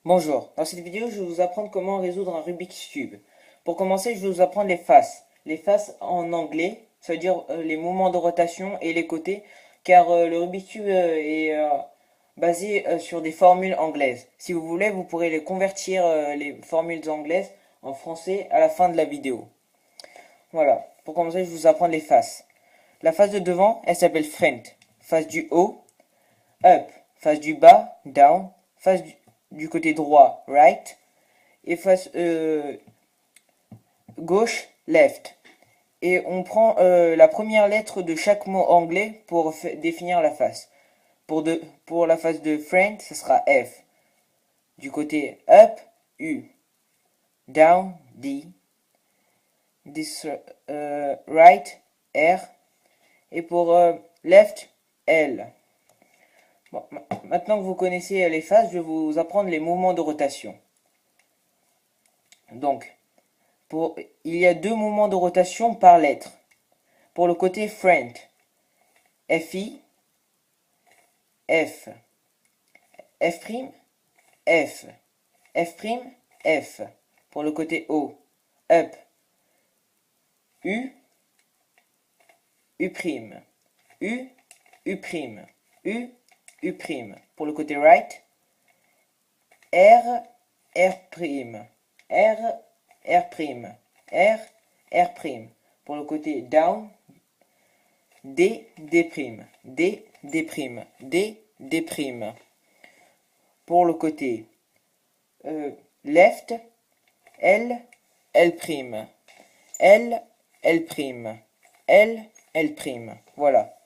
Bonjour, dans cette vidéo je vais vous apprendre comment résoudre un Rubik's Cube. Pour commencer je vais vous apprendre les faces. Les faces en anglais, ça veut dire les mouvements de rotation et les côtés, car le Rubik's Cube est basé sur des formules anglaises. Si vous voulez vous pourrez les convertir les formules anglaises en français à la fin de la vidéo. Voilà, pour commencer je vais vous apprendre les faces. La face de devant elle s'appelle front, face du haut, up, face du bas, down, face du côté droit, right, et face gauche, left. Et on prend la première lettre de chaque mot anglais pour définir la face. Pour la face de friend, ce sera F. Du côté up, U. Down, D. Right, R. Et pour left, L. Bon, maintenant que vous connaissez les faces, je vais vous apprendre les mouvements de rotation. Donc, il y a deux mouvements de rotation par lettre. Pour le côté front, FI, F, F', F, F', F. Pour le côté haut, up, U, U', U, U', U, U'. Pour le côté right, R, R', R, R', R, R'. Pour le côté down, D, D', D, D', D, D'. Pour le côté left, L, L', L, L', L, L'. Voilà.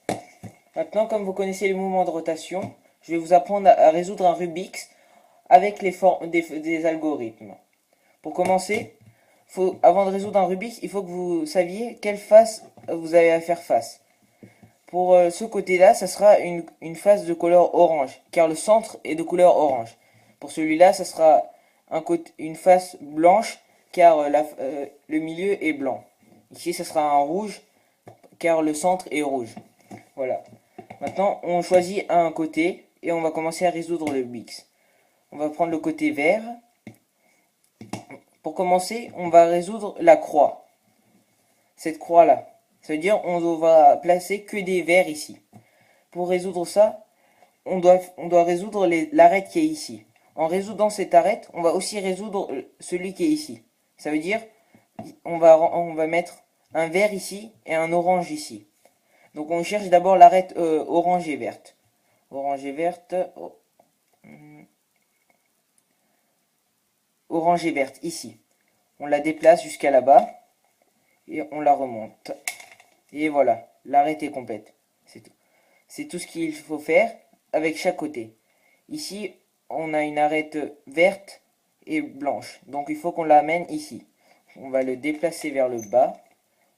Maintenant, comme vous connaissez les mouvements de rotation, je vais vous apprendre à résoudre un Rubik's avec des algorithmes. Pour commencer, avant de résoudre un Rubik's, il faut que vous saviez quelle face vous allez à faire face. Pour ce côté-là, ça sera une face de couleur orange, car le centre est de couleur orange. Pour celui-là, ça sera une face blanche, car le milieu est blanc. Ici, ça sera un rouge, car le centre est rouge. Voilà. Maintenant, on choisit un côté, et on va commencer à résoudre le Rubik's. On va prendre le côté vert. Pour commencer, on va résoudre la croix. Cette croix-là. Ça veut dire on va placer que des verres ici. Pour résoudre ça, on doit résoudre l'arête qui est ici. En résoudant cette arête, on va aussi résoudre celui qui est ici. Ça veut dire on va mettre un vert ici et un orange ici. Donc on cherche d'abord l'arête orange et verte. Orange et verte. Orange et verte ici. On la déplace jusqu'à là-bas et on la remonte. Et voilà, l'arête est complète. C'est tout. C'est tout ce qu'il faut faire avec chaque côté. Ici, on a une arête verte et blanche. Donc il faut qu'on l'amène ici. On va le déplacer vers le bas.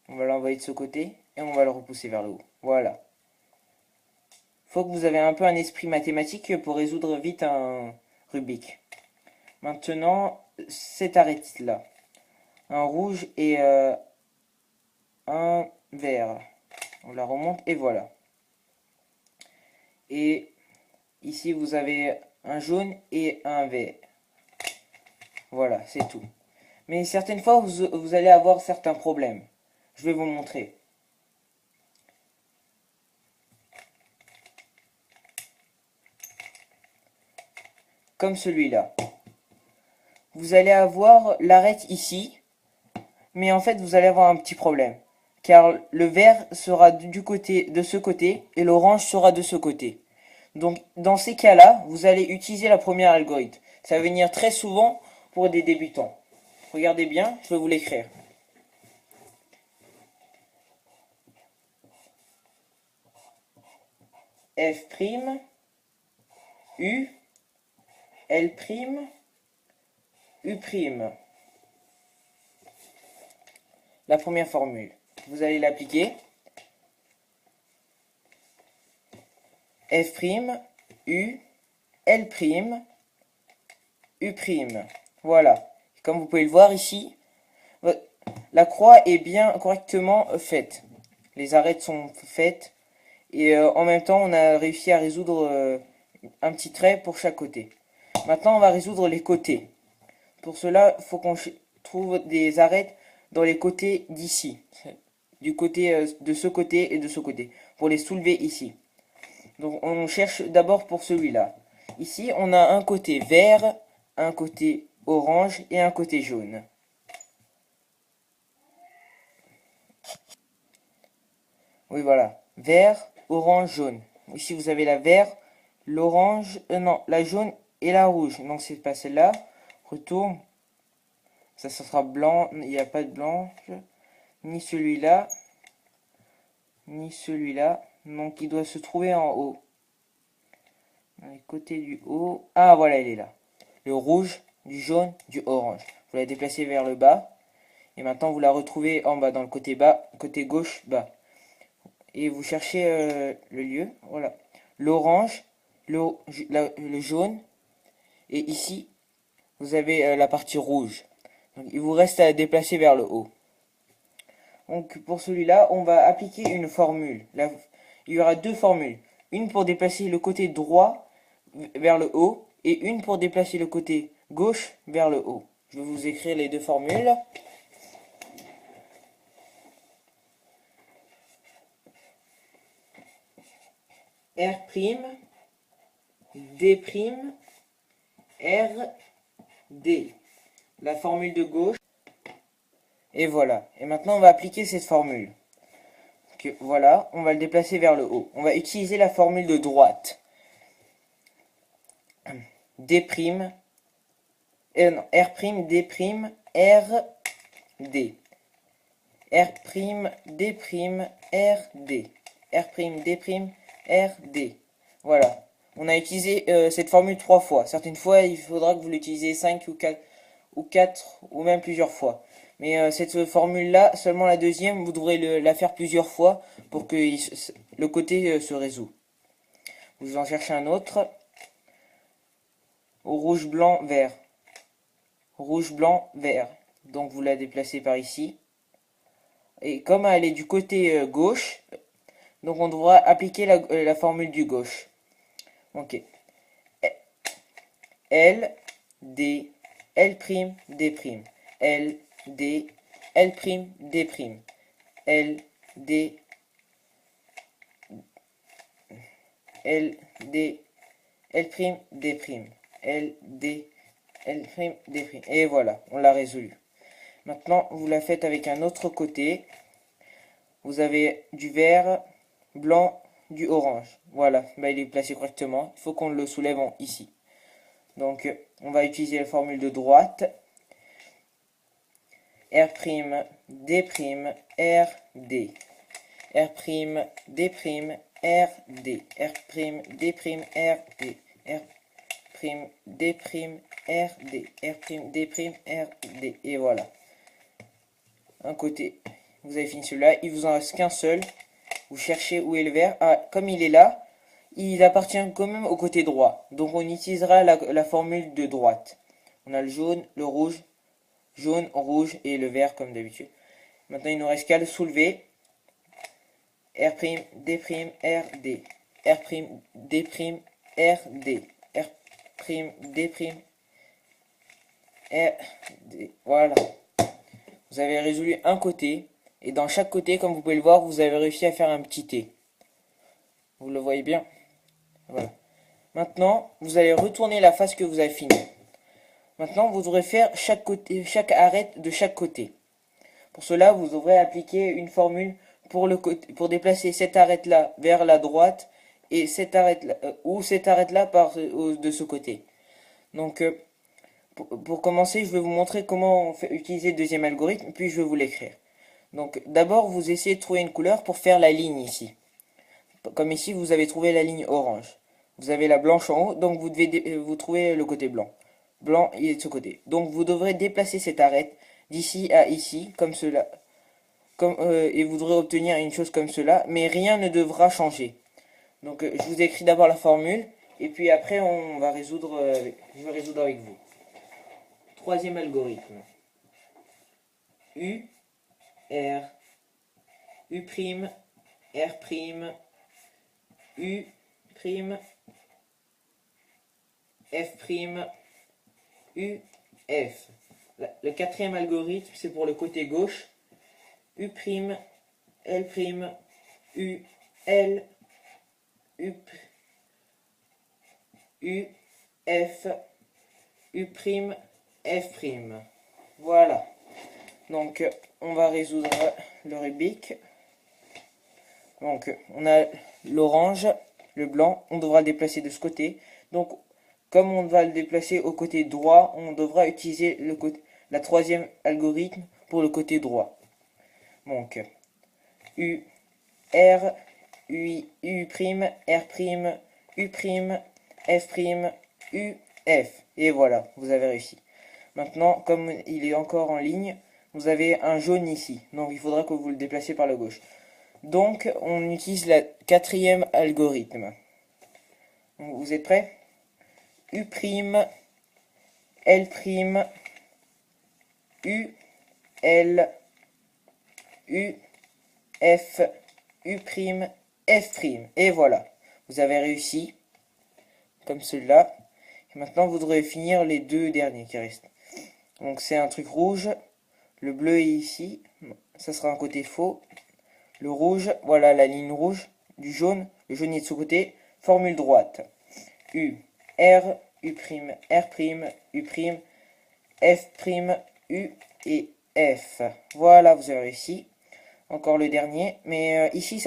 On va l'envoyer de ce côté et on va le repousser vers le haut. Voilà. Il faut que vous avez un peu un esprit mathématique pour résoudre vite un Rubik. Maintenant, cette arête-là. Un rouge et un vert. On la remonte et voilà. Et ici vous avez un jaune et un vert. Voilà, c'est tout. Mais certaines fois vous allez avoir certains problèmes. Je vais vous montrer. Comme celui-là. Vous allez avoir l'arête ici. Mais en fait vous allez avoir un petit problème. Car le vert sera de ce côté et l'orange sera de ce côté. Donc dans ces cas-là, vous allez utiliser la première algorithme. Ça va venir très souvent pour des débutants. Regardez bien, je vais vous l'écrire. F', U, L', U'. La première formule. Vous allez l'appliquer. F', U, L', U'. Voilà. Comme vous pouvez le voir ici, la croix est bien correctement faite. Les arêtes sont faites. Et en même temps, on a réussi à résoudre un petit trait pour chaque côté. Maintenant, on va résoudre les côtés. Pour cela, il faut qu'on trouve des arêtes dans les côtés d'ici. Du côté de ce côté et de ce côté. Pour les soulever ici. Donc on cherche d'abord pour celui-là. Ici, on a un côté vert, un côté orange et un côté jaune. Oui, voilà. Vert, orange, jaune. Ici, vous avez la vert, l'orange, non, la jaune et la rouge. Donc, c'est pas celle-là. Retourne. Ça sera blanc. Il n'y a pas de blanche. Ni celui-là. Ni celui-là. Donc, il doit se trouver en haut. Dans les côtés du haut. Ah, voilà, il est là. Le rouge, du jaune, du orange. Vous la déplacez vers le bas. Et maintenant, vous la retrouvez en bas, dans le côté bas, côté gauche, bas. Et vous cherchez le lieu. Voilà. L'orange, le jaune. Et ici, vous avez la partie rouge. Donc, il vous reste à déplacer vers le haut. Donc, pour celui-là, on va appliquer une formule. Il y aura deux formules. Une pour déplacer le côté droit vers le haut. Et une pour déplacer le côté gauche vers le haut. Je vais vous écrire les deux formules. R', D', R, D. La formule de gauche. Et voilà. Et maintenant, on va appliquer cette formule. Donc, voilà, on va le déplacer vers le haut. On va utiliser la formule de droite. D', non, R', D', R, D. R', D', R, D. R', D', R, D. Voilà. On a utilisé cette formule 3 fois. Certaines fois, il faudra que vous l'utilisez 5 ou 4 ou même plusieurs fois. Mais cette formule-là, seulement la deuxième, vous devrez la faire plusieurs fois pour que le côté se résout. Vous en cherchez un autre. Au rouge, blanc, vert. Rouge, blanc, vert. Donc vous la déplacez par ici. Et comme elle est du côté gauche, donc on devra appliquer la formule du gauche. Ok. L, D, L', D'. L, D, L', D'. L, D, L, D, L', D'. L, D, L', D'. Et voilà, on l'a résolu. Maintenant, vous la faites avec un autre côté. Vous avez du vert, blanc, du orange. Voilà, bah, il est placé correctement. Il faut qu'on le soulève ici. Donc, on va utiliser la formule de droite. R', D', R, D. R', D', R, D. R', D', R, D. R', D', R, D. R', D', R, D. Et voilà. Un côté. Vous avez fini celui-là. Il vous en reste qu'un seul. Vous cherchez où est le vert. Ah, comme il est là, il appartient quand même au côté droit. Donc on utilisera la formule de droite. On a le jaune, le rouge, jaune, rouge et le vert comme d'habitude. Maintenant il nous reste qu'à le soulever. R', D', R, D. R', D', R, D. R', D', R, D. Voilà. Vous avez résolu un côté. Et dans chaque côté, comme vous pouvez le voir, vous avez réussi à faire un petit T. Vous le voyez bien? Voilà. Maintenant, vous allez retourner la face que vous avez finie. Maintenant, vous devrez faire chaque arête de chaque côté. Pour cela, vous devrez appliquer une formule pour déplacer cette arête-là vers la droite et cette arête-là, ou cette arête-là de ce côté. Donc, pour commencer, je vais vous montrer comment utiliser le deuxième algorithme, puis je vais vous l'écrire. Donc, d'abord, vous essayez de trouver une couleur pour faire la ligne ici. Comme ici, vous avez trouvé la ligne orange. Vous avez la blanche en haut, donc vous devez vous trouver le côté blanc. Blanc, il est de ce côté. Donc vous devrez déplacer cette arête d'ici à ici, comme cela. Et vous devrez obtenir une chose comme cela, mais rien ne devra changer. Donc je vous écris d'abord la formule, et puis après on va résoudre, je vais résoudre avec vous. Troisième algorithme. U, R, U', R', U', F', U, F. Le quatrième algorithme, c'est pour le côté gauche. U', L', U, L, U, U, F, U', F'. Voilà. Donc, on va résoudre le Rubik. Donc, on a l'orange, le blanc. On devra le déplacer de ce côté. Donc, comme on va le déplacer au côté droit, on devra utiliser la troisième algorithme pour le côté droit. Donc, U, R, U', R', U', F', U, F. Et voilà, vous avez réussi. Maintenant, comme il est encore en ligne, vous avez un jaune ici. Donc, il faudra que vous le déplaciez par la gauche. Donc, on utilise la quatrième algorithme. Donc, vous êtes prêts? U', L', U, L, U, F, U', F'. Et voilà, vous avez réussi, comme celui-là. Et maintenant, vous devrez finir les deux derniers qui restent. Donc, c'est un truc rouge. Le bleu est ici. Ça sera un côté faux. Le rouge, voilà la ligne rouge du jaune. Le jaune est de ce côté. Formule droite. U, R, U', R', U', F', U et F. Voilà, vous avez réussi. Encore le dernier. Mais ici,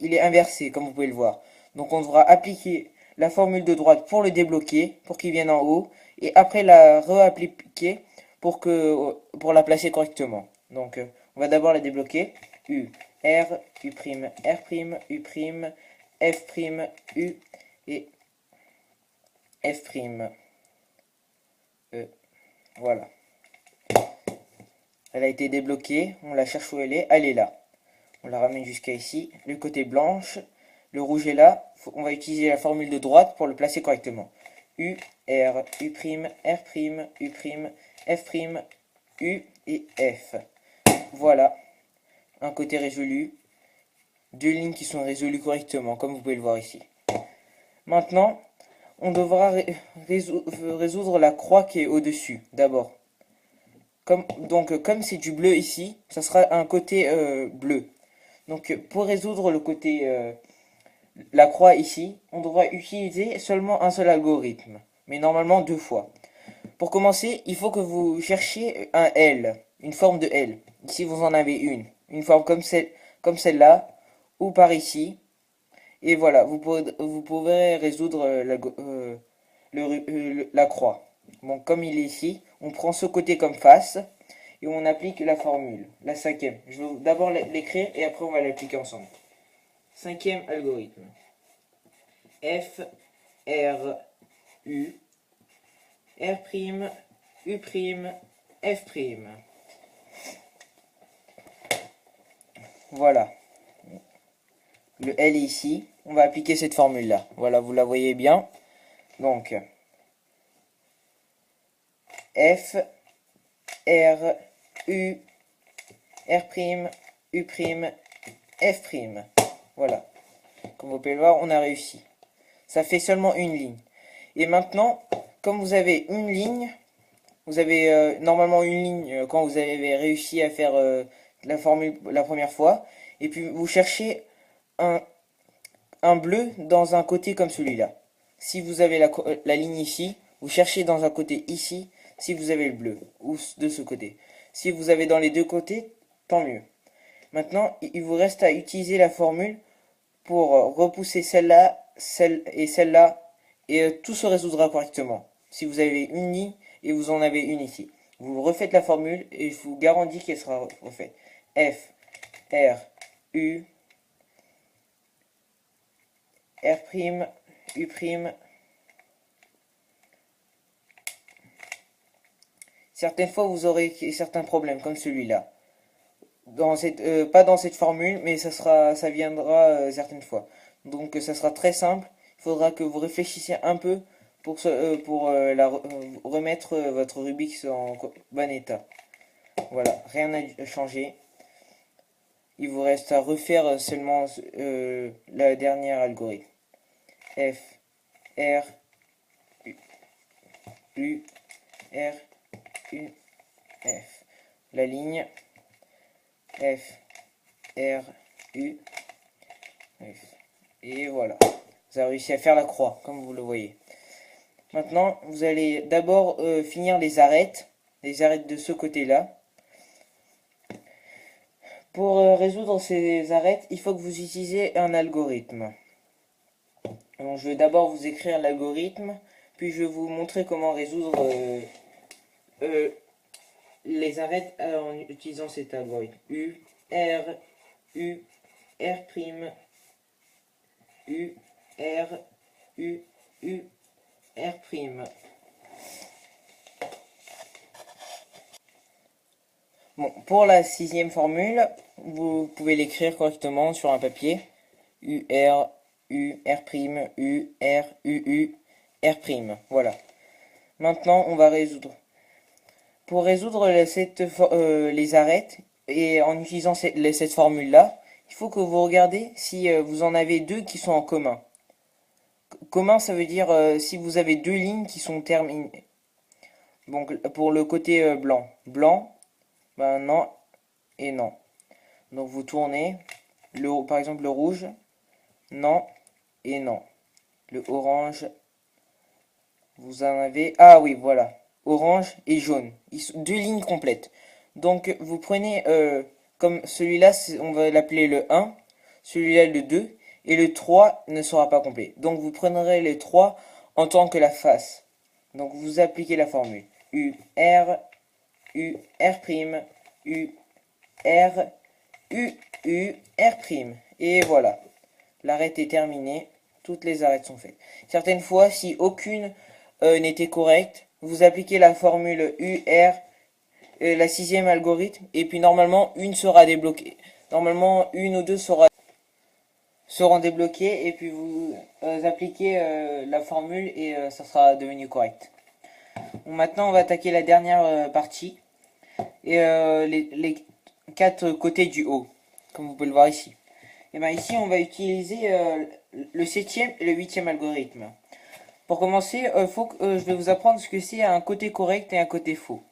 il est inversé, comme vous pouvez le voir. Donc, on devra appliquer la formule de droite pour le débloquer, pour qu'il vienne en haut. Et après, la réappliquer pour la placer correctement. Donc, on va d'abord la débloquer. U, R, U', R', U', F', U et F'. Voilà. Elle a été débloquée. On la cherche où elle est. Elle est là. On la ramène jusqu'à ici. Le côté blanche. Le rouge est là. On va utiliser la formule de droite pour le placer correctement. U, R, U', R', U', F', U et F. Voilà. Un côté résolu. Deux lignes qui sont résolues correctement, comme vous pouvez le voir ici. Maintenant, on devra résoudre la croix qui est au-dessus, d'abord. Comme c'est du bleu ici, ça sera un côté bleu. Donc, pour résoudre la croix ici, on devra utiliser seulement un seul algorithme, mais normalement deux fois. Pour commencer, il faut que vous cherchiez un L, une forme de L. Ici, vous en avez une forme comme celle-là, ou par ici. Et voilà, vous pourrez résoudre la croix. Bon, comme il est ici, on prend ce côté comme face et on applique la formule, la cinquième. Je vais d'abord l'écrire et après on va l'appliquer ensemble. Cinquième algorithme. F, R, U, R', U', F'. Voilà. Le L est ici. On va appliquer cette formule-là. Voilà, vous la voyez bien. Donc, F, R, U, R', U', F'. Voilà. Comme vous pouvez le voir, on a réussi. Ça fait seulement une ligne. Et maintenant, comme vous avez une ligne, vous avez normalement une ligne quand vous avez réussi à faire la formule la première fois. Et puis vous cherchez un bleu dans un côté comme celui-là. Si vous avez la ligne ici, vous cherchez dans un côté ici, si vous avez le bleu, ou de ce côté. Si vous avez dans les deux côtés, tant mieux. Maintenant, il vous reste à utiliser la formule pour repousser celle-là, celle-là, et tout se résoudra correctement. Si vous avez une ligne et vous en avez une ici. Vous refaites la formule et je vous garantis qu'elle sera refaite. F, R, U, R', U'. Certaines fois, vous aurez certains problèmes, comme celui-là. Pas dans cette formule, mais ça viendra certaines fois. Donc, ça sera très simple. Il faudra que vous réfléchissiez un peu pour remettre votre Rubik's en bon état. Voilà, rien n'a changé. Il vous reste à refaire seulement la dernière algorithme. F, R, U, R, U, F. La ligne F, R, U, F. Et voilà. Vous avez réussi à faire la croix, comme vous le voyez. Maintenant, vous allez d'abord finir les arêtes de ce côté-là. Pour résoudre ces arêtes, il faut que vous utilisiez un algorithme. Donc, je vais d'abord vous écrire l'algorithme, puis je vais vous montrer comment résoudre les arêtes en utilisant cet algorithme. U, R, U, R', U, R, U, U, R'. Bon, pour la sixième formule, vous pouvez l'écrire correctement sur un papier. U, R, U, R', U, R, U, U, R'. Voilà. Maintenant, on va résoudre. Pour résoudre les arêtes, et en utilisant cette formule-là, il faut que vous regardez si vous en avez deux qui sont en commun. Commun, ça veut dire si vous avez deux lignes qui sont terminées. Donc, pour le côté blanc. Blanc, ben non et non. Donc, vous tournez. Par exemple, le rouge, non et non. Le orange, vous en avez... Ah oui, voilà. Orange et jaune. Deux lignes complètes. Donc, vous prenez, comme celui-là, on va l'appeler le 1, celui-là le 2, et le 3 ne sera pas complet. Donc, vous prendrez les 3 en tant que la face. Donc, vous appliquez la formule. U, R, U, R', U, R, U, U, R'. Et voilà. L'arête est terminée. Toutes les arêtes sont faites. Certaines fois, si aucune n'était correcte, vous appliquez la formule UR, la sixième algorithme, et puis normalement, une sera débloquée. Normalement, une ou deux seront débloquées, et puis vous appliquez la formule, et ça sera devenu correct. Bon, maintenant, on va attaquer la dernière partie, et les 4 côtés du haut, comme vous pouvez le voir ici. Et bien ici, on va utiliser le 7e et le 8e algorithme. Pour commencer, je vais vous apprendre ce que c'est un côté correct et un côté faux.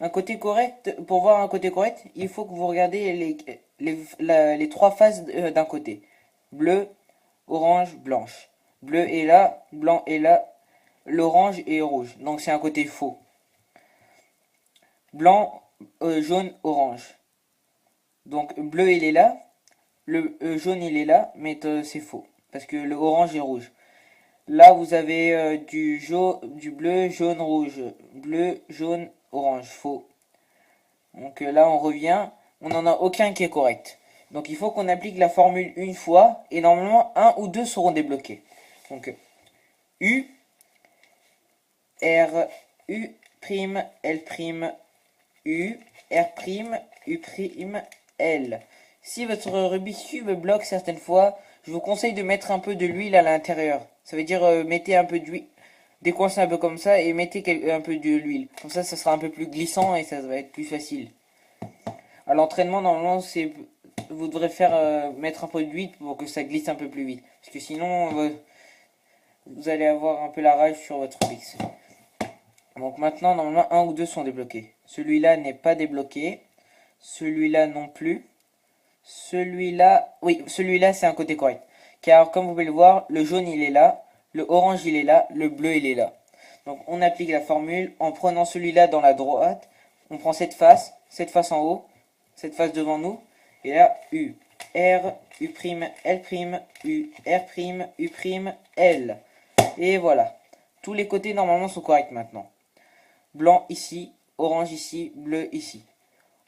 Un côté correct, pour voir un côté correct, il faut que vous regardez les 3 faces d'un côté. Bleu, orange, blanche. Bleu est là, blanc est là, l'orange est rouge. Donc c'est un côté faux. Blanc, jaune, orange. Donc bleu il est là, le jaune il est là, mais c'est faux. Parce que le orange est rouge. Là, vous avez du bleu, jaune, rouge. Bleu, jaune, orange. Faux. Donc là, on revient. On n'en a aucun qui est correct. Donc il faut qu'on applique la formule une fois. Et normalement, un ou deux seront débloqués. Donc U, R, U', L', U, R', U', L. Si votre Rubik's Cube bloque certaines fois, je vous conseille de mettre un peu de l'huile à l'intérieur. Ça veut dire mettez un peu d'huile, décoincez un peu comme ça et mettez un peu de l'huile. Comme ça sera un peu plus glissant et ça va être plus facile. À l'entraînement, normalement, vous devrez mettre un peu d'huile pour que ça glisse un peu plus vite. Parce que sinon, vous allez avoir un peu la rage sur votre Rubik's. Donc maintenant, normalement, un ou deux sont débloqués. Celui-là n'est pas débloqué. Celui-là non plus. Celui-là, oui, celui-là c'est un côté correct. Car comme vous pouvez le voir, le jaune il est là, le orange il est là, le bleu il est là. Donc on applique la formule en prenant celui-là dans la droite. On prend cette face en haut, cette face devant nous. Et là, U, R, U', L', U, R', U', L. Et voilà. Tous les côtés normalement sont corrects maintenant. Blanc ici, orange ici, bleu ici.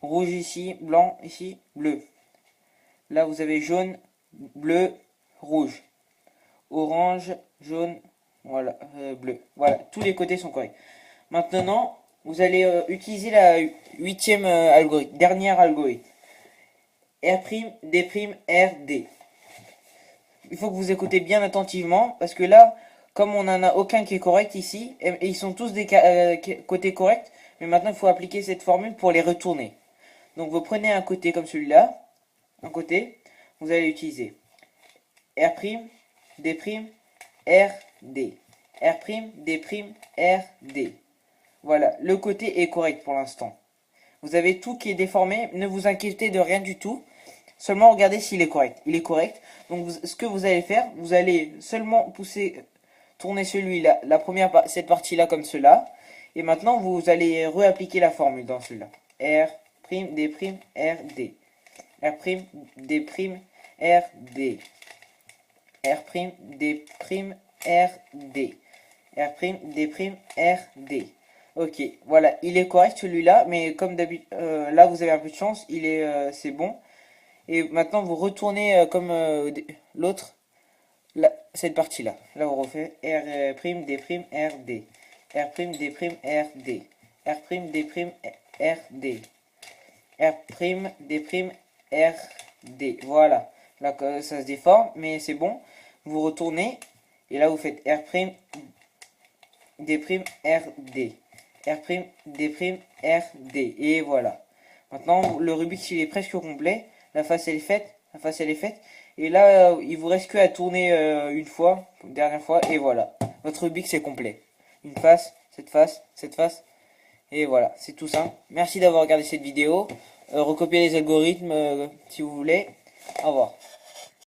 Rouge ici, blanc ici, bleu. Là, vous avez jaune, bleu, rouge. Orange, jaune, voilà, bleu. Voilà, tous les côtés sont corrects. Maintenant, vous allez utiliser la 8e algorithme, dernière algorithme. R', D', R, D. Il faut que vous écoutez bien attentivement, parce que là, comme on n'en a aucun qui est correct ici, et ils sont tous des côtés corrects, mais maintenant il faut appliquer cette formule pour les retourner. Donc vous prenez un côté comme celui-là, un côté, vous allez utiliser R', D', R, D. R', D', R, D. Voilà, le côté est correct pour l'instant. Vous avez tout qui est déformé, ne vous inquiétez de rien du tout. Seulement regardez s'il est correct. Il est correct. Donc ce que vous allez faire, vous allez seulement pousser, tourner celui-là, cette partie-là comme cela. Et maintenant vous allez réappliquer la formule dans celui-là. R', D', R, D. R', D', R, D. R', D', R, D. R', D', R, D. Ok, voilà, il est correct celui-là, mais comme d'habitude, là vous avez un peu de chance, c'est bon. Et maintenant vous retournez comme l'autre, cette partie-là. Là on refait R', D', R, D. R', D', R, D. R', D', R, D. R', D', R, D. Voilà, là ça se déforme, mais c'est bon. Vous retournez, et là vous faites R', D', R, D. R', D', R, D. Et voilà. Maintenant, le Rubik's il est presque complet. La face elle est faite. La face elle est faite. Et là, il vous reste que à tourner une fois, une dernière fois. Et voilà. Votre Rubik's est complet. Une face, cette face, cette face. Et voilà, c'est tout ça. Merci d'avoir regardé cette vidéo. Recopiez les algorithmes si vous voulez. Au revoir.